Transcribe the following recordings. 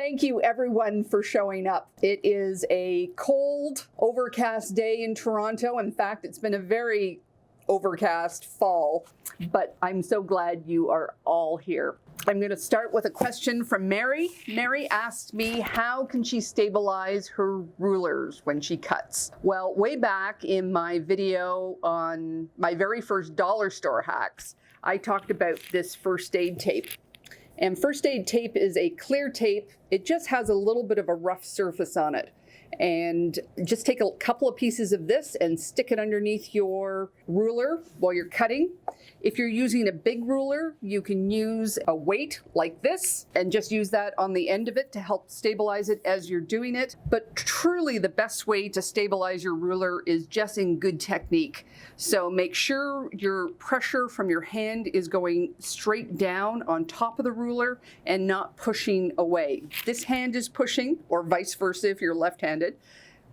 Thank you everyone for showing up. It is a cold, overcast day in Toronto. In fact, it's been a very overcast fall, but I'm so glad you are all here. I'm going to start with a question from Mary. Mary asked me, how can she stabilize her rulers when she cuts? Well, way back in my video on my very first dollar store hacks, I talked about this first aid tape. And first aid tape is a clear tape. It just has a little bit of a rough surface on it. And just take a couple of pieces of this and stick it underneath your ruler while you're cutting. If you're using a big ruler, you can use a weight like this and just use that on the end of it to help stabilize it as you're doing it. But truly the best way to stabilize your ruler is just in good technique. So make sure your pressure from your hand is going straight down on top of the ruler and not pushing away. This hand is pushing, or vice versa if you're left-handed.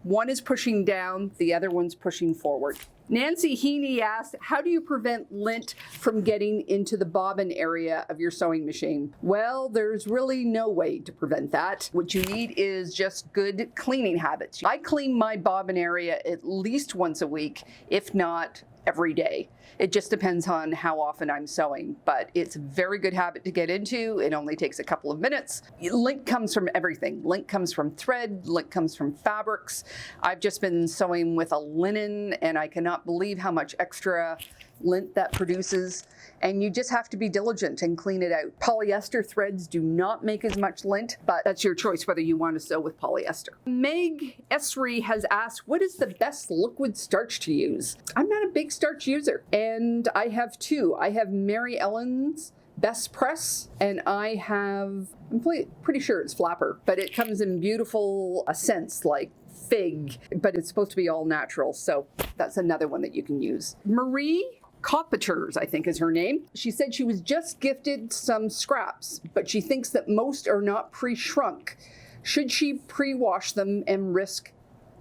One is pushing down, the other one's pushing forward. Nancy Heaney asked, how do you prevent lint from getting into the bobbin area of your sewing machine? Well, there's really no way to prevent that. What you need is just good cleaning habits. I clean my bobbin area at least once a week, if not every day. It just depends on how often I'm sewing, but it's a very good habit to get into. It only takes a couple of minutes. Lint comes from everything. Lint comes from thread, lint comes from fabrics. I've just been sewing with a linen and I cannot believe how much extra lint that produces. And you just have to be diligent and clean it out. Polyester threads do not make as much lint, but that's your choice whether you want to sew with polyester. Meg Esri has asked, what is the best liquid starch to use? I'm not a big starch user, and I have two. I have Mary Ellen's Best Press, and I have, I'm pretty sure it's Flapper, but it comes in beautiful scents like fig, but it's supposed to be all natural, so that's another one that you can use. Marie Copiters, I think is her name. She said she was just gifted some scraps, but she thinks that most are not pre-shrunk. Should she pre-wash them and risk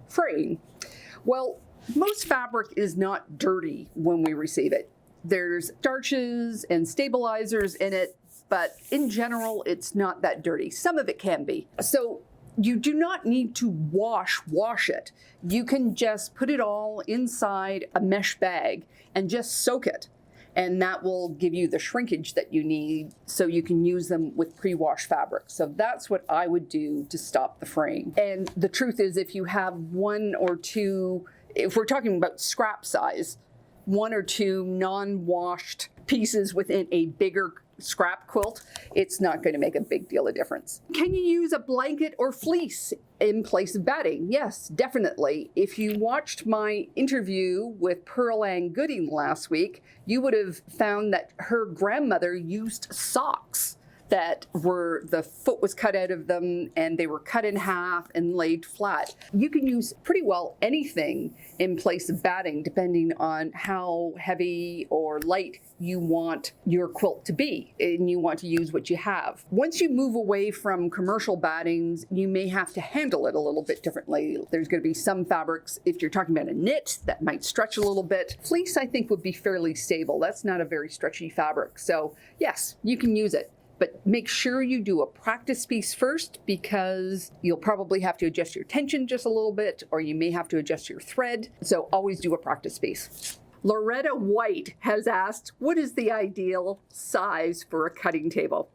fraying? Well, most fabric is not dirty when we receive it. There's starches and stabilizers in it, but in general, it's not that dirty. Some of it can be. So you do not need to wash it. You can just put it all inside a mesh bag and just soak it. And that will give you the shrinkage that you need so you can use them with pre-washed fabric. So that's what I would do to stop the fraying. And the truth is, if you have one or two, if we're talking about scrap size, one or two non-washed pieces within a bigger scrap quilt, it's not going to make a big deal of difference. Can you use a blanket or fleece in place of batting? Yes, definitely. If you watched my interview with Pearl Ann Gooding last week, you would have found that her grandmother used socks that were, the foot was cut out of them and they were cut in half and laid flat. You can use pretty well anything in place of batting depending on how heavy or light you want your quilt to be, and you want to use what you have. Once you move away from commercial battings, you may have to handle it a little bit differently. There's going to be some fabrics, if you're talking about a knit, that might stretch a little bit. Fleece, I think, would be fairly stable. That's not a very stretchy fabric. So yes, you can use it. But make sure you do a practice piece first, because you'll probably have to adjust your tension just a little bit, or you may have to adjust your thread. So always do a practice piece. Loretta White has asked, what is the ideal size for a cutting table?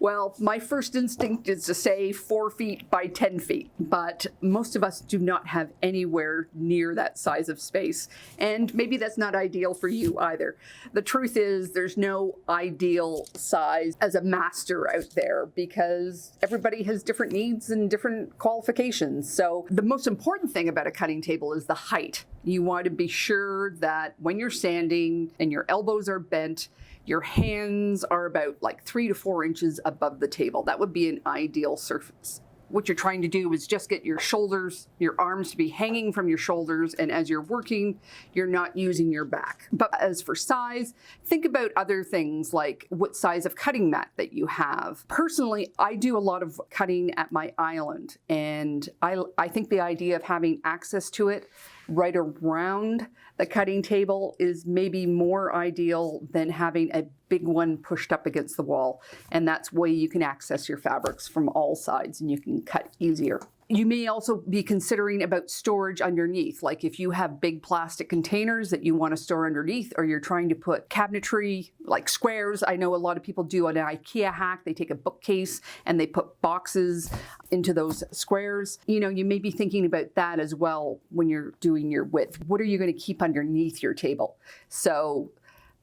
Well, my first instinct is to say 4 feet by 10 feet, but most of us do not have anywhere near that size of space. And maybe that's not ideal for you either. The truth is there's no ideal size as a master out there, because everybody has different needs and different qualifications. So the most important thing about a cutting table is the height. You want to be sure that when you're sanding and your elbows are bent, your hands are about like 3 to 4 inches above the table. That would be an ideal surface. What you're trying to do is just get your shoulders, your arms to be hanging from your shoulders, and as you're working, you're not using your back. But as for size, think about other things like what size of cutting mat that you have. Personally, I do a lot of cutting at my island, and I think the idea of having access to it right around the cutting table is maybe more ideal than having a big one pushed up against the wall. And that's way you can access your fabrics from all sides and you can cut easier. You may also be considering about storage underneath, like if you have big plastic containers that you want to store underneath, or you're trying to put cabinetry, like squares. I know a lot of people do an IKEA hack. They take a bookcase and they put boxes into those squares. You know, you may be thinking about that as well when you're doing your width. What are you going to keep underneath your table? So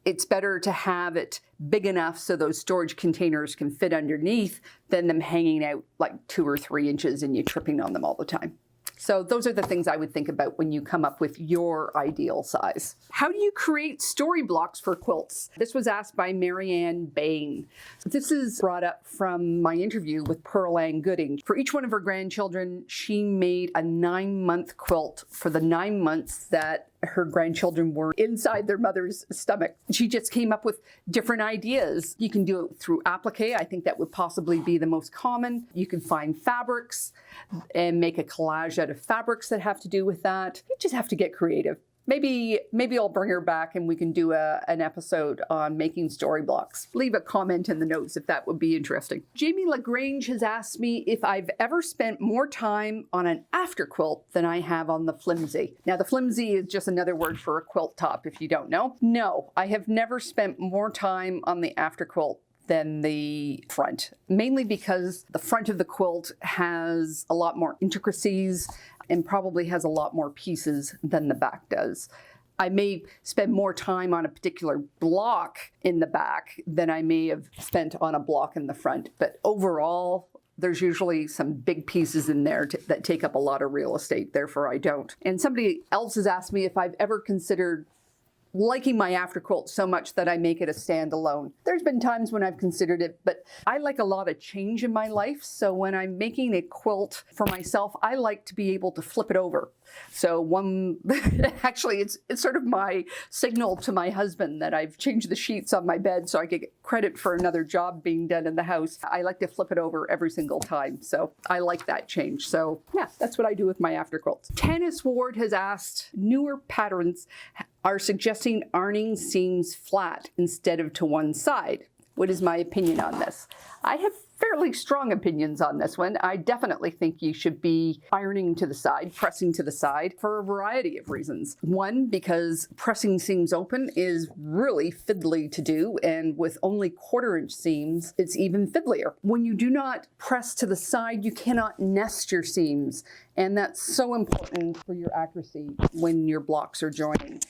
it's better to have it big enough so those storage containers can fit underneath than them hanging out like 2 or 3 inches and you tripping on them all the time. So those are the things I would think about when you come up with your ideal size. How do you create story blocks for quilts? This was asked by Marianne Bain. This is brought up from my interview with Pearl Ann Gooding. For each one of her grandchildren, she made a 9-month quilt for the 9 months that her grandchildren were inside their mother's stomach. She just came up with different ideas. You can do it through applique. I think that would possibly be the most common. You can find fabrics and make a collage out of fabrics that have to do with that. You just have to get creative. Maybe I'll bring her back and we can do an episode on making story blocks. Leave a comment in the notes if that would be interesting. Jamie LaGrange has asked me if I've ever spent more time on an after quilt than I have on the flimsy. Now, the flimsy is just another word for a quilt top, if you don't know. No, I have never spent more time on the after quilt than the front, mainly because the front of the quilt has a lot more intricacies and probably has a lot more pieces than the back does. I may spend more time on a particular block in the back than I may have spent on a block in the front, but overall, there's usually some big pieces in there that take up a lot of real estate, therefore I don't. And somebody else has asked me if I've ever considered liking my after quilt so much that I make it a standalone. There's been times when I've considered it, but I like a lot of change in my life. So when I'm making a quilt for myself, I like to be able to flip it over. So actually it's sort of my signal to my husband that I've changed the sheets on my bed so I could get credit for another job being done in the house. I like to flip it over every single time. So I like that change. So yeah, that's what I do with my after quilts. Tannis Ward has asked, newer patterns are suggesting ironing seams flat instead of to one side. What is my opinion on this? I have fairly strong opinions on this one. I definitely think you should be ironing to the side, pressing to the side for a variety of reasons. One, because pressing seams open is really fiddly to do, and with only 1/4-inch seams, it's even fiddlier. When you do not press to the side, you cannot nest your seams, and that's so important for your accuracy when your blocks are joining.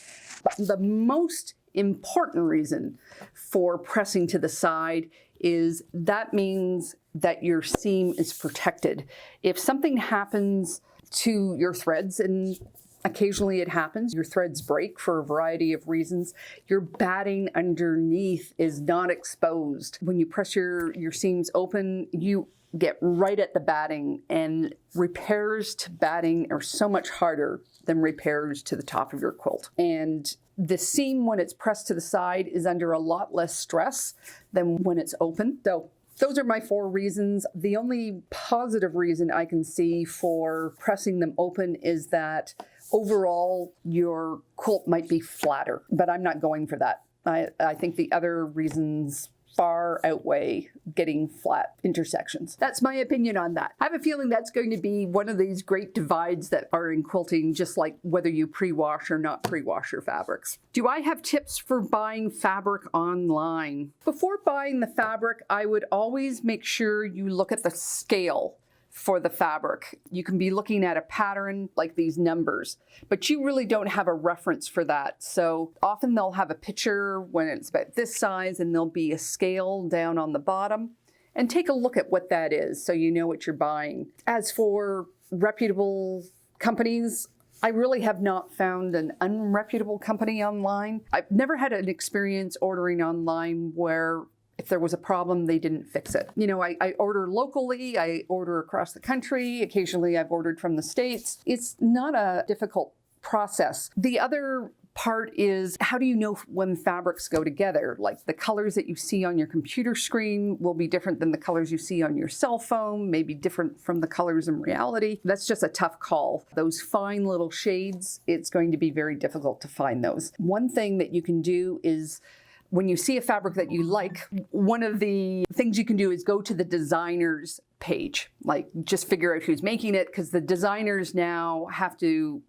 But the most important reason for pressing to the side is that means that your seam is protected. If something happens to your threads, and occasionally it happens, your threads break for a variety of reasons, your batting underneath is not exposed. When you press your seams open, you get right at the batting, and repairs to batting are so much harder than repairs to the top of your quilt. And the seam, when it's pressed to the side, is under a lot less stress than when it's open. So those are my 4 reasons. The only positive reason I can see for pressing them open is that overall your quilt might be flatter, but I'm not going for that. I think the other reasons far outweigh getting flat intersections. That's my opinion on that. I have a feeling that's going to be one of these great divides that are in quilting, just like whether you pre-wash or not pre-wash your fabrics. Do I have tips for buying fabric online? Before buying the fabric, I would always make sure you look at the scale for the fabric. You can be looking at a pattern like these numbers, but you really don't have a reference for that. So often they'll have a picture when it's about this size, and there'll be a scale down on the bottom, and take a look at what that is so you know what you're buying. As for reputable companies, I really have not found an unreputable company online. I've never had an experience ordering online where if there was a problem, they didn't fix it. You know, I order locally, I order across the country, occasionally I've ordered from the States. It's not a difficult process. The other part is, how do you know when fabrics go together? Like the colors that you see on your computer screen will be different than the colors you see on your cell phone, maybe different from the colors in reality. That's just a tough call. Those fine little shades, it's going to be very difficult to find those. One thing that you can do is, when you see a fabric that you like, one of the things you can do is go to the designer's page. Like, just figure out who's making it, because the designers now have to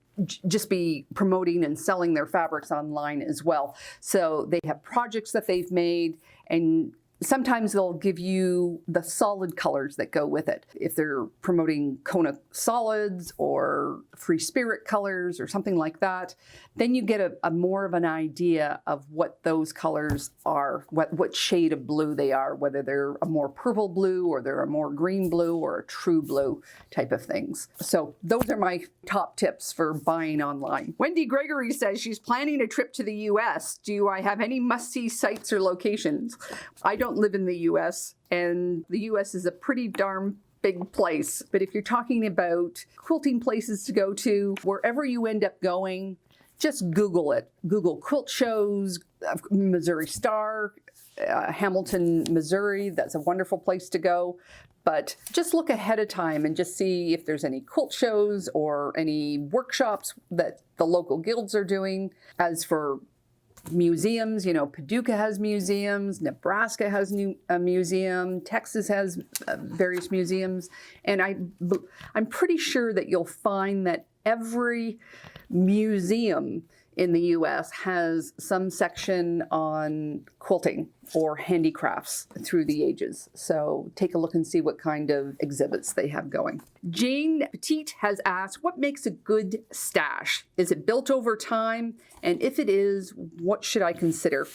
just be promoting and selling their fabrics online as well. So they have projects that they've made, and sometimes they'll give you the solid colors that go with it. If they're promoting Kona solids or Free Spirit colors or something like that, then you get a more of an idea of what those colors are, what shade of blue they are, whether they're a more purple blue or they're a more green blue or a true blue type of things. So those are my top tips for buying online. Wendy Gregory says she's planning a trip to the US. Do I have any must-see sites or locations? I don't live in the US, and the US is a pretty darn big place. But if you're talking about quilting places to go to, wherever you end up going, just Google it. Google quilt shows, Missouri Star, Hamilton, Missouri. That's a wonderful place to go. But just look ahead of time and just see if there's any quilt shows or any workshops that the local guilds are doing. As for museums, you know, Paducah has museums, Nebraska has a museum, Texas has various museums, and I'm pretty sure that you'll find that every museum in the US has some section on quilting or handicrafts through the ages. So take a look and see what kind of exhibits they have going. Jane Petite has asked, what makes a good stash? Is it built over time? And if it is, what should I consider?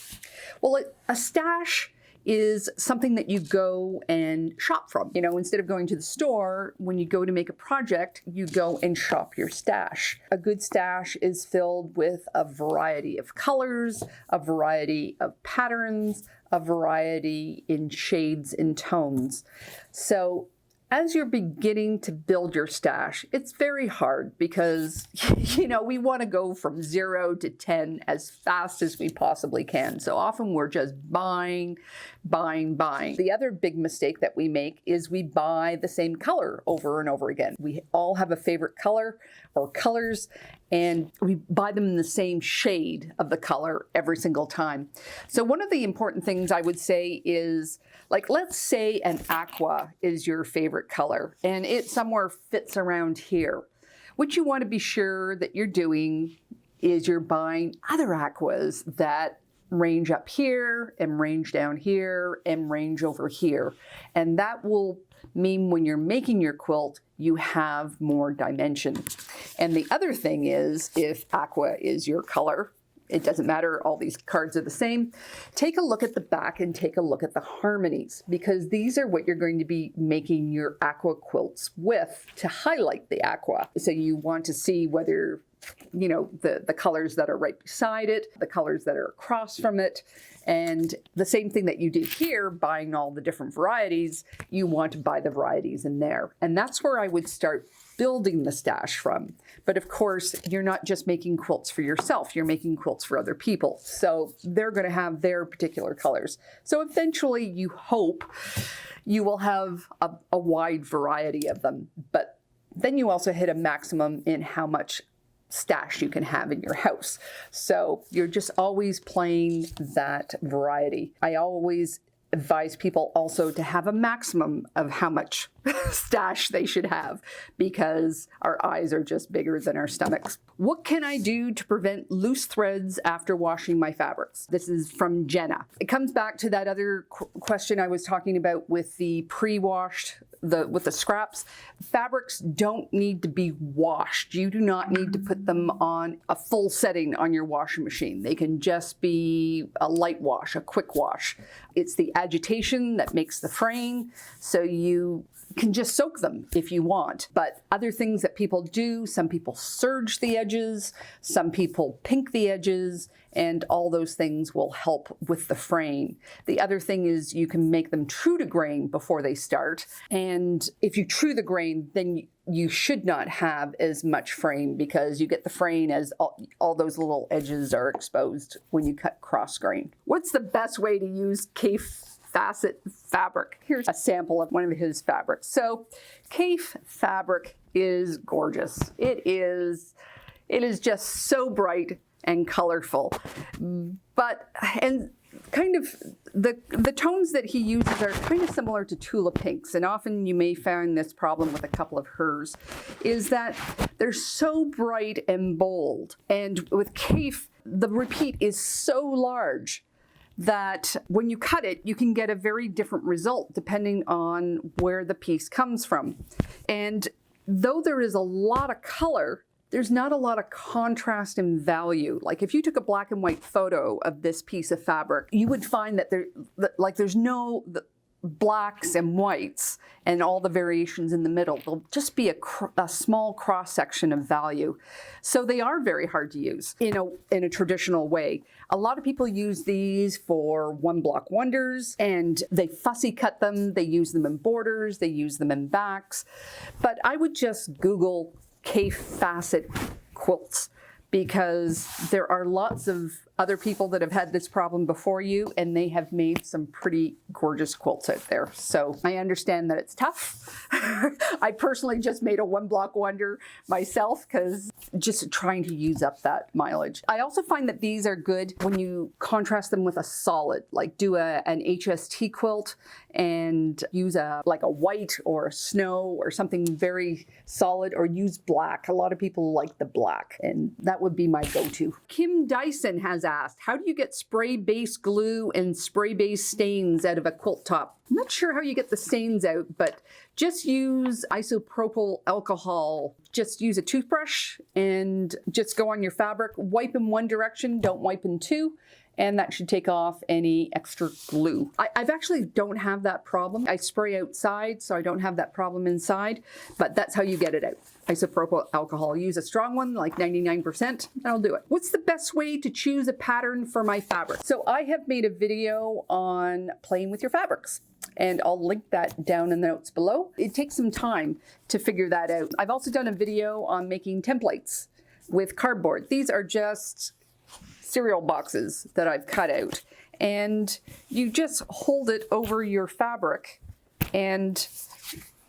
Well, a stash is something that you go and shop from. You know, instead of going to the store, when you go to make a project, you go and shop your stash. A good stash is filled with a variety of colors, a variety of patterns, a variety in shades and tones. So as you're beginning to build your stash, it's very hard because, you know, we want to go from 0 to 10 as fast as we possibly can. So often we're just buying. The other big mistake that we make is we buy the same color over and over again. We all have a favorite color or colors, and we buy them in the same shade of the color every single time. So one of the important things I would say is, like, let's say an aqua is your favorite color and it somewhere fits around here. What you want to be sure that you're doing is you're buying other aquas that range up here and range down here and range over here. And that will mean when you're making your quilt, you have more dimension. And the other thing is, if aqua is your color, it doesn't matter, all these cards are the same. Take a look at the back and take a look at the harmonies, because these are what you're going to be making your aqua quilts with to highlight the aqua. So you want to see whether, you know, the colors that are right beside it, the colors that are across from it, and the same thing that you did here, buying all the different varieties, you want to buy the varieties in there. And that's where I would start building the stash from. But of course, you're not just making quilts for yourself, you're making quilts for other people. So they're going to have their particular colors. So eventually you hope you will have a wide variety of them. But then you also hit a maximum in how much stash you can have in your house. So you're just always playing that variety. I always advise people also to have a maximum of how much stash they should have, because our eyes are just bigger than our stomachs. What can I do to prevent loose threads after washing my fabrics? This is from Jenna. It comes back to that other question I was talking about with the pre-washed, with the scraps. Fabrics don't need to be washed. You do not need to put them on a full setting on your washing machine. They can just be a light wash, a quick wash. It's the agitation that makes the fraying. So you can just soak them if you want. But other things that people do, some people serge the edges, some people pink the edges, and all those things will help with the fraying. The other thing is you can make them true to grain before they start. And if you true the grain, then you should not have as much fraying, because you get the fraying as all those little edges are exposed when you cut cross grain. What's the best way to use Kaffe facet fabric? Here's a sample of one of his fabrics. So Kaffe fabric is gorgeous. It is just so bright and colorful, and kind of the tones that he uses are kind of similar to tulip pinks, and often you may find this problem with a couple of hers, is that they're so bright and bold. And with Kaffe, the repeat is so large that when you cut it, you can get a very different result depending on where the piece comes from. And though there is a lot of color, there's not a lot of contrast and value. Like if you took a black and white photo of this piece of fabric, you would find that there's no blacks and whites and all the variations in the middle. There'll just be a small cross section of value. So they are very hard to use in a traditional way. A lot of people use these for one block wonders, and they fussy cut them. They use them in borders. They use them in backs. But I would just Google Kaffe facet quilts, because there are lots of other people that have had this problem before you, and they have made some pretty gorgeous quilts out there. So I understand that it's tough. I personally just made a one block wonder myself, because just trying to use up that mileage. I also find that these are good when you contrast them with a solid, like do an HST quilt and use like a white or a snow or something very solid, or use black. A lot of people like the black, and that would be my go-to. Kim Dyson has asked, how do you get spray base glue and spray base stains out of a quilt top? I'm not sure how you get the stains out, but just use isopropyl alcohol. Just use a toothbrush and just go on your fabric. Wipe in one direction, don't wipe in two, and that should take off any extra glue. I've actually don't have that problem. I spray outside, so I don't have that problem inside, but that's how you get it out. Isopropyl alcohol. Use a strong one, like 99%, that'll do it. What's the best way to choose a pattern for my fabric? So I have made a video on playing with your fabrics, and I'll link that down in the notes below. It takes some time to figure that out. I've also done a video on making templates with cardboard. These are just cereal boxes that I've cut out, and you just hold it over your fabric, and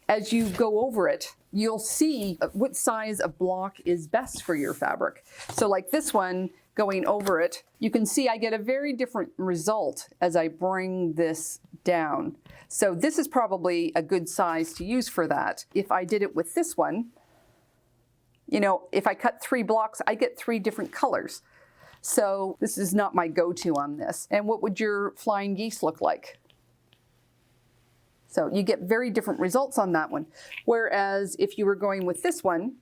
as you go over it, you'll see what size of block is best for your fabric. So like this one, going over it, you can see I get a very different result as I bring this down. So this is probably a good size to use for that. If I did it with this one, if I cut 3 blocks, I get 3 different colors. So this is not my go-to on this. And what would your flying geese look like? So you get very different results on that one. Whereas if you were going with this one,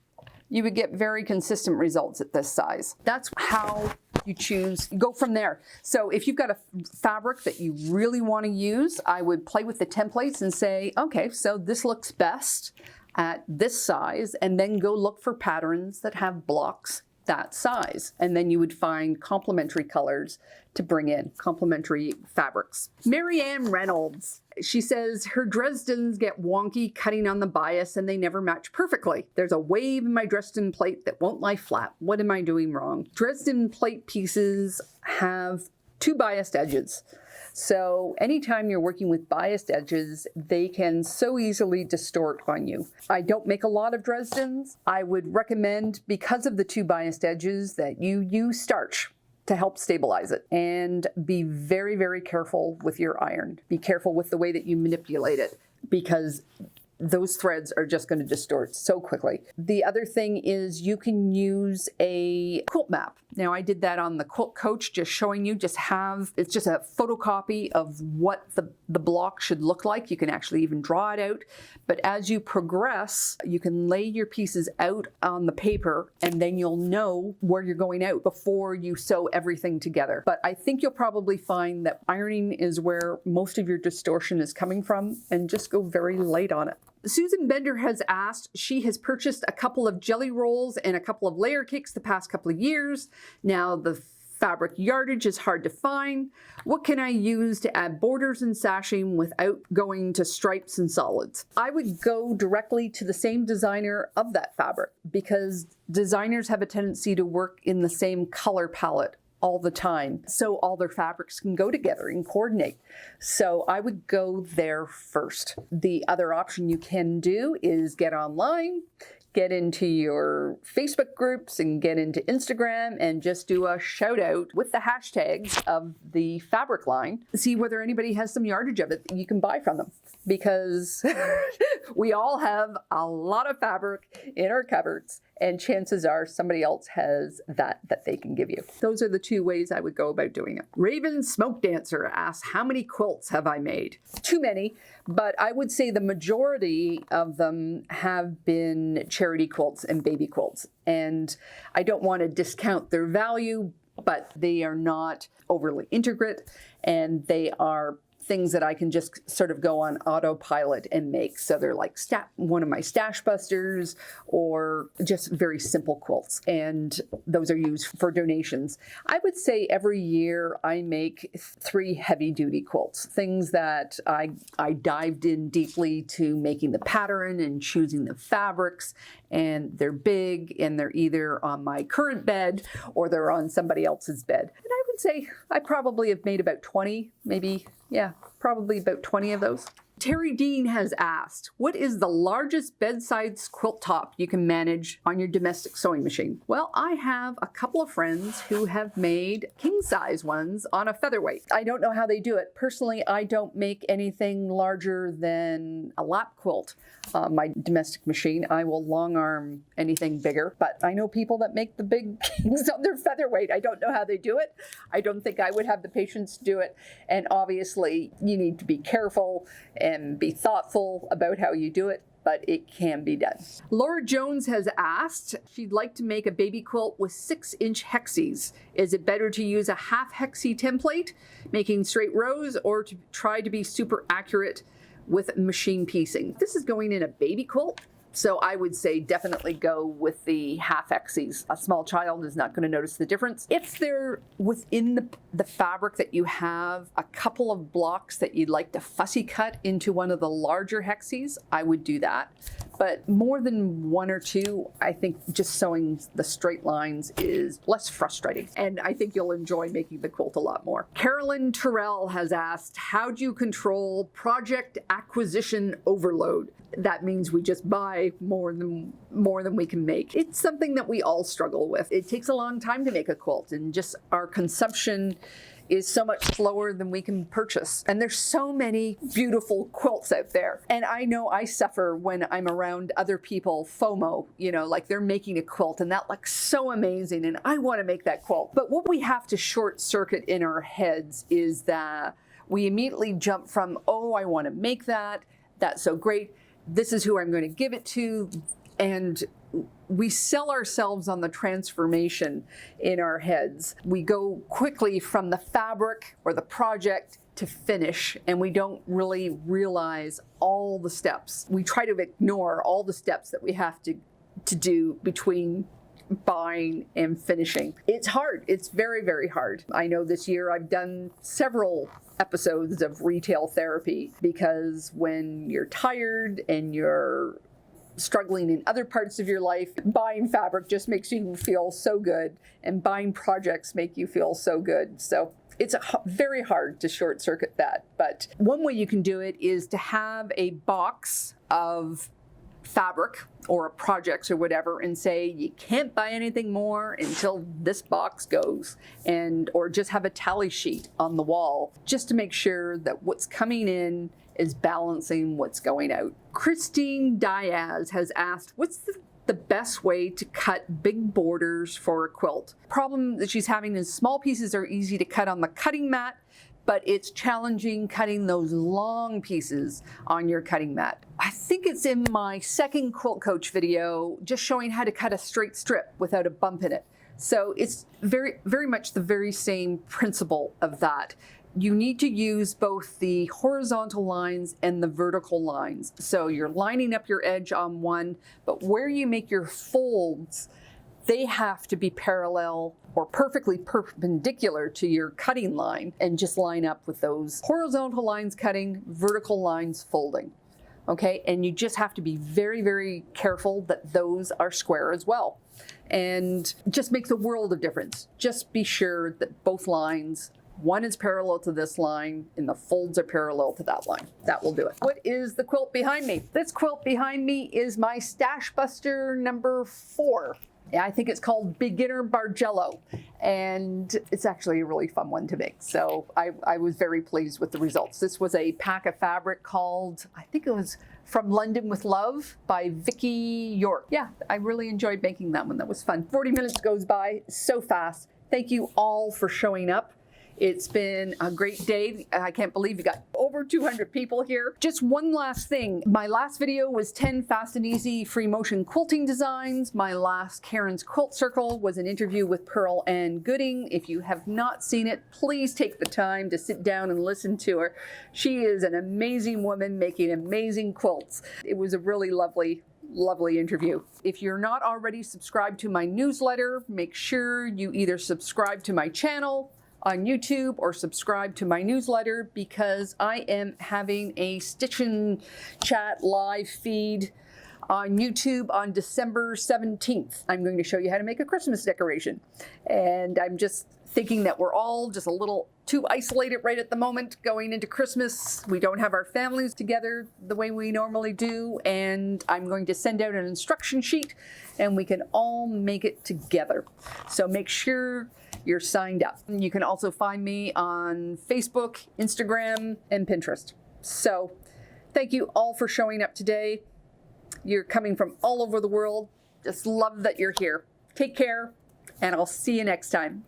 you would get very consistent results at this size. That's how you choose, go from there. So if you've got a fabric that you really want to use, I would play with the templates and say, okay, so this looks best at this size, and then go look for patterns that have blocks that size. And then you would find complementary colors to bring in, complementary fabrics. Mary Ann Reynolds, she says her Dresdens get wonky cutting on the bias and they never match perfectly. There's a wave in my Dresden plate that won't lie flat. What am I doing wrong? Dresden plate pieces have 2 biased edges. So anytime you're working with biased edges, they can so easily distort on you. I don't make a lot of Dresdens. I would recommend, because of the 2 biased edges, that you use starch to help stabilize it. And be very, very careful with your iron. Be careful with the way that you manipulate it, because those threads are just going to distort so quickly. The other thing is you can use a quilt map. Now I did that on the Quilt Coach, just showing you, it's just a photocopy of what the block should look like. You can actually even draw it out. But as you progress, you can lay your pieces out on the paper, and then you'll know where you're going out before you sew everything together. But I think you'll probably find that ironing is where most of your distortion is coming from, and just go very light on it. Susan Bender has asked, she has purchased a couple of jelly rolls and a couple of layer cakes the past couple of years. Now the fabric yardage is hard to find. What can I use to add borders and sashing without going to stripes and solids? I would go directly to the same designer of that fabric, because designers have a tendency to work in the same color palette all the time, so all their fabrics can go together and coordinate. So I would go there first. The other option you can do is get online, get into your Facebook groups and get into Instagram and just do a shout out with the hashtags of the fabric line. See whether anybody has some yardage of it that you can buy from them, because we all have a lot of fabric in our cupboards, and chances are somebody else has that they can give you. Those are the two ways I would go about doing it. Raven Smoke Dancer asks, how many quilts have I made? Too many, but I would say the majority of them have been charity quilts and baby quilts. And I don't want to discount their value, but they are not overly intricate, and they are things that I can just sort of go on autopilot and make. So they're like one of my stash busters, or just very simple quilts. And those are used for donations. I would say every year I make 3 heavy duty quilts, things that I dived in deeply to making the pattern and choosing the fabrics. And they're big, and they're either on my current bed or they're on somebody else's bed. And I would say I probably have made about 20, probably about 20 of those. Terry Dean has asked, what is the largest bedside quilt top you can manage on your domestic sewing machine? Well, I have a couple of friends who have made king size ones on a featherweight. I don't know how they do it. Personally, I don't make anything larger than a lap quilt on my domestic machine. I will long arm anything bigger, but I know people that make the big kings on their featherweight. I don't know how they do it. I don't think I would have the patience to do it. And obviously you need to be careful and be thoughtful about how you do it, but it can be done. Laura Jones has asked, she'd like to make a baby quilt with 6-inch hexies. Is it better to use a half-hexi template, making straight rows, or to try to be super accurate with machine piecing? This is going in a baby quilt, so I would say definitely go with the half-hexis. A small child is not going to notice the difference. If they're within the fabric that you have a couple of blocks that you'd like to fussy cut into one of the larger hexies, I would do that. But more than 1 or 2, I think just sewing the straight lines is less frustrating. And I think you'll enjoy making the quilt a lot more. Carolyn Terrell has asked, how do you control project acquisition overload? That means we just buy more than we can make. It's something that we all struggle with. It takes a long time to make a quilt, and just our consumption is so much slower than we can purchase. And there's so many beautiful quilts out there. And I know I suffer when I'm around other people, FOMO, like they're making a quilt and that looks so amazing and I want to make that quilt. But what we have to short circuit in our heads is that we immediately jump from, oh, I want to make that. That's so great. This is who I'm going to give it to. And we sell ourselves on the transformation in our heads. We go quickly from the fabric or the project to finish, and we don't really realize all the steps. We try to ignore all the steps that we have to do between buying and finishing. It's hard. It's very, very hard. I know this year I've done several episodes of retail therapy, because when you're tired and you're struggling in other parts of your life, buying fabric just makes you feel so good, and buying projects make you feel so good. So it's very hard to short circuit that. But one way you can do it is to have a box of fabric or projects or whatever, and say you can't buy anything more until this box goes, or just have a tally sheet on the wall just to make sure that what's coming in is balancing what's going out. Christine Diaz has asked, what's the best way to cut big borders for a quilt? Problem that she's having is small pieces are easy to cut on the cutting mat, but it's challenging cutting those long pieces on your cutting mat. I think it's in my second Quilt Coach video, just showing how to cut a straight strip without a bump in it. So it's very, very much the very same principle of that. you need to use both the horizontal lines and the vertical lines. So you're lining up your edge on one, but where you make your folds, they have to be parallel or perfectly perpendicular to your cutting line, and just line up with those horizontal lines cutting, vertical lines folding. Okay, and you just have to be very, very careful that those are square as well. And it just makes a world of difference. Just be sure that both lines, one is parallel to this line and the folds are parallel to that line. That will do it. What is the quilt behind me? This quilt behind me is my Stash Buster number 4. I think it's called Beginner Bargello, and it's actually a really fun one to make. So I was very pleased with the results. This was a pack of fabric called, I think it was From London with Love by Vicky York. Yeah, I really enjoyed making that one. That was fun. 40 minutes goes by so fast. Thank you all for showing up. It's been a great day. I can't believe you got over 200 people here. Just one last thing. My last video was 10 fast and easy free motion quilting designs. My last Karen's Quilt Circle was an interview with Pearl Ann Gooding. If you have not seen it, please take the time to sit down and listen to her. She is an amazing woman making amazing quilts. It was a really lovely interview. If you're not already subscribed to my newsletter, make sure you either subscribe to my channel on YouTube or subscribe to my newsletter, because I am having a Stitch and Chat live feed on YouTube on December 17th. I'm going to show you how to make a Christmas decoration. And I'm just thinking that we're all just a little too isolated right at the moment going into Christmas. We don't have our families together the way we normally do. And I'm going to send out an instruction sheet and we can all make it together. So make sure you're signed up. You can also find me on Facebook, Instagram, and Pinterest. So thank you all for showing up today. You're coming from all over the world. Just love that you're here. Take care, and I'll see you next time.